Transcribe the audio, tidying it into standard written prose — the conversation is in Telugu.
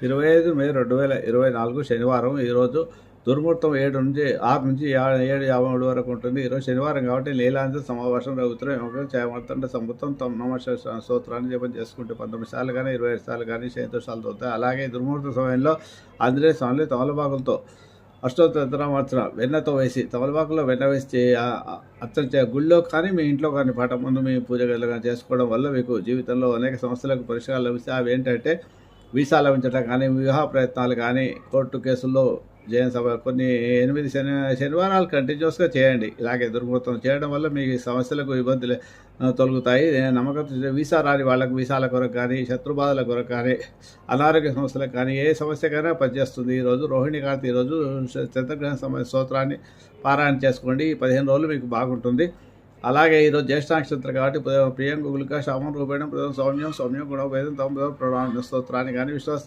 25/మే/2024 శనివారం. ఈరోజు దుర్ముహూర్తం 6 నుంచి 7:53 వరకు ఉంటుంది. ఈరోజు శనివారం కాబట్టి లీలాంజ సమావేశం రఘుత్రం యమకం చేమర్తండ సంబుతం తమ నమ స్తోత్రాన్ని జపం చేసుకుంటే 19 సార్లు కానీ 25 సార్లు కానీ శనిదోషాలతో అవుతాయి. అలాగే దుర్ముహూర్త సమయంలో ఆంజనేయ స్వామిని తమలపాకులతో అష్టోత్తరార్చన వెన్నతో వేసి తమలపాకులో వెన్న వేసి అర్చన గుళ్ళో కానీ మీ ఇంట్లో కానీ పాఠం ముందు మీ పూజ గదిలో కానీ చేసుకోవడం వల్ల మీకు జీవితంలో అనేక సమస్యలకు పరిష్కారాలు లభిస్తాయి. అవి ఏంటంటే వీసా లభించడం కానీ, వివాహ ప్రయత్నాలు కానీ, కోర్టు కేసుల్లో జయం సభ కొన్ని 8 శనివారాలు కంటిన్యూస్గా చేయండి. ఇలాగే దుర్ముహూర్తం చేయడం వల్ల మీ సమస్యలకు ఇబ్బందులు తొలగుతాయి. నమ్మకంతో వీసా రాని వాళ్ళకు వీసాల కొరకు కానీ, శత్రుబాధల కొరకు కానీ, అనారోగ్య సమస్యలకు కానీ ఏ సమస్యకైనా పనిచేస్తుంది. ఈరోజు రోహిణి కార్తీ ఈరోజు చంద్రగ్రహణ సమయ స్తోత్రాన్ని పారాయణ చేసుకోండి. 15 రోజులు మీకు బాగుంటుంది. అలాగే ఈరోజు జ్యేష్ఠ నక్షత్రం కాబట్టి ప్రియం గుగులిక శామం రూపేణ సౌమ్యం గుణోపేదం తమ స్తోత్రాన్ని కానీ విశ్వాస